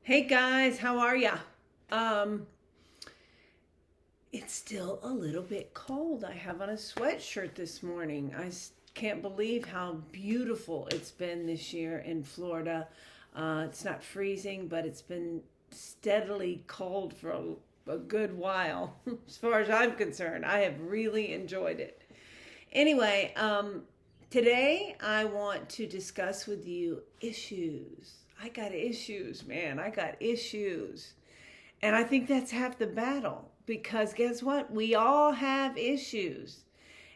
Hey guys, how are ya? Um, it's still a little bit cold. I have on a sweatshirt this morning. Can't believe how beautiful it's been this year in Florida. It's not freezing, but it's been steadily cold for a good while. As far as I'm concerned, I have really enjoyed it. Anyway, today I want to discuss with you issues. I got issues, man. I got issues. And I think that's half the battle because guess what? We all have issues.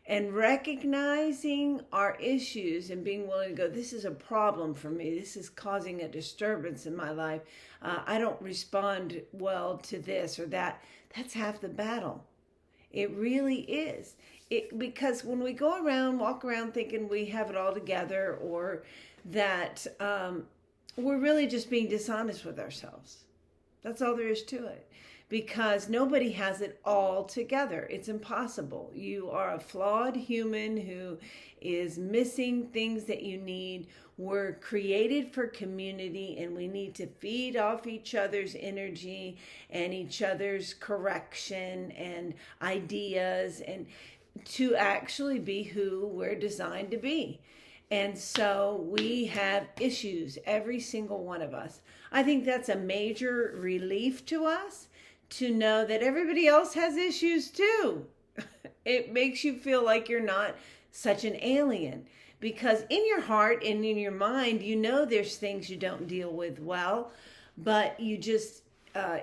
And recognizing our issues and being willing to go, this is a problem for me. This is causing a disturbance in my life. I don't respond well to this or that. That's half the battle. It really is. Because when we go around, walk around thinking we have it all together or that we're really just being dishonest with ourselves. That's all there is to it. Because nobody has it all together. It's impossible. You are a flawed human who is missing things that you need. We're created for community and we need to feed off each other's energy and each other's correction and ideas and to actually be who we're designed to be. And so we have issues, every single one of us. I think that's a major relief to us to know that everybody else has issues too. It makes you feel like you're not such an alien because in your heart and in your mind, you know there's things you don't deal with well, but you just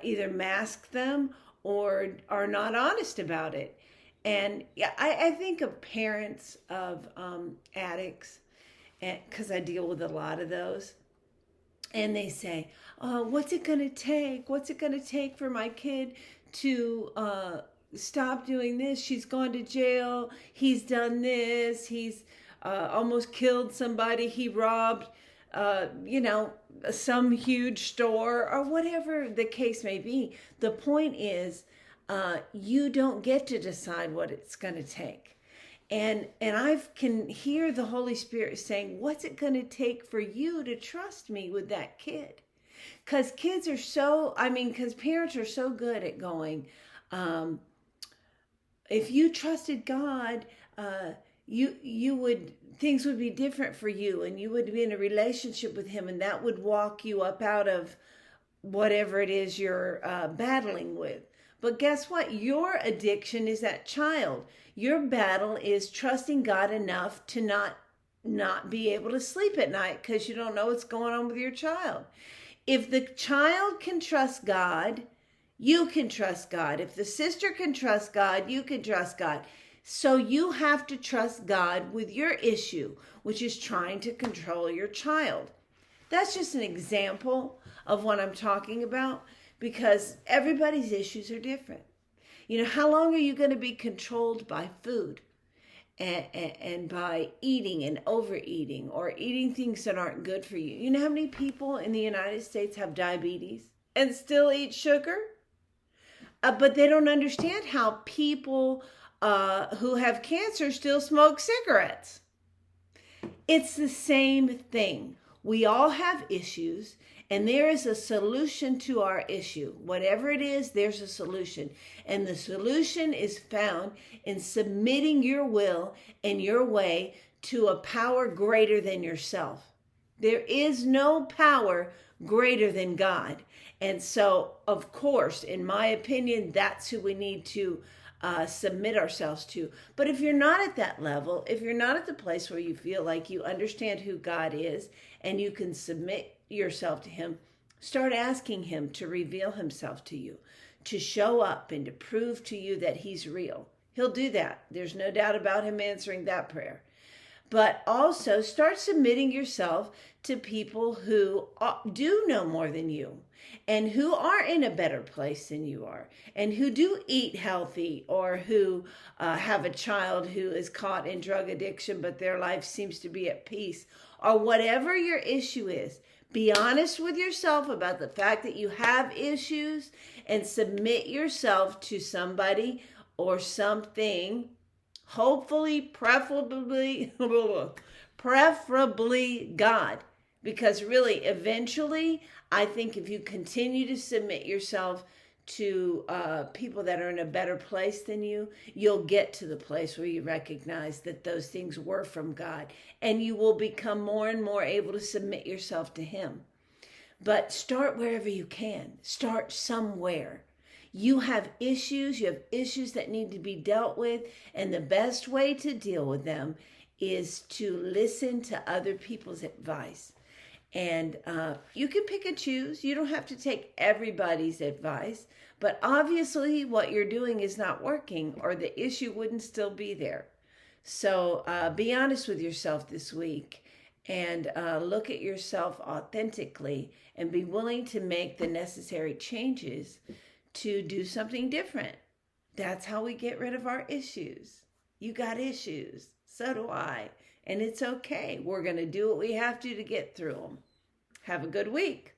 either mask them or are not honest about it. And yeah, I think of parents of addicts because I deal with a lot of those. And they say, what's it going to take? What's it going to take for my kid to stop doing this? She's gone to jail. He's done this. He's almost killed somebody. He robbed, some huge store or whatever the case may be. The point is, you don't get to decide what it's going to take. And I can hear the Holy Spirit saying, what's it going to take for you to trust me with that kid? Because because parents are so good at going, if you trusted God, you would, things would be different for you and you would be in a relationship with him and that would walk you up out of whatever it is you're battling with. But guess what? Your addiction is that child. Your battle is trusting God enough to not be able to sleep at night because you don't know what's going on with your child. If the child can trust God, you can trust God. If the sister can trust God, you can trust God. So you have to trust God with your issue, which is trying to control your child. That's just an example of what I'm talking about because everybody's issues are different. How long are you going to be controlled by food and by eating and overeating or eating things that aren't good for you? You know how many people in the United States have diabetes and still eat sugar? But they don't understand how people who have cancer still smoke cigarettes. It's the same thing. We all have issues, and there is a solution to our issue. Whatever it is, there's a solution. And the solution is found in submitting your will and your way to a power greater than yourself. There is no power greater than God. And so, of course, in my opinion, that's who we need to submit ourselves to. But if you're not at that level, if you're not at the place where you feel like you understand who God is and you can submit yourself to him, start asking him to reveal himself to you, to show up and to prove to you that he's real. He'll do that. There's no doubt about him answering that prayer. But also start submitting yourself to people who do know more than you and who are in a better place than you are and who do eat healthy or who have a child who is caught in drug addiction but their life seems to be at peace or whatever your issue is. Be honest with yourself about the fact that you have issues and submit yourself to somebody or something. Hopefully, preferably God. Because really, eventually, I think if you continue to submit yourself to people that are in a better place than you, you'll get to the place where you recognize that those things were from God, and you will become more and more able to submit yourself to Him. But start wherever you can. Start somewhere. You have issues that need to be dealt with, and the best way to deal with them is to listen to other people's advice. And you can pick and choose. You don't have to take everybody's advice, but obviously what you're doing is not working, or the issue wouldn't still be there. So be honest with yourself this week, and look at yourself authentically, and be willing to make the necessary changes to do something different. That's how we get rid of our issues. You got issues. So do I. And it's okay. We're going to do what we have to get through them. Have a good week.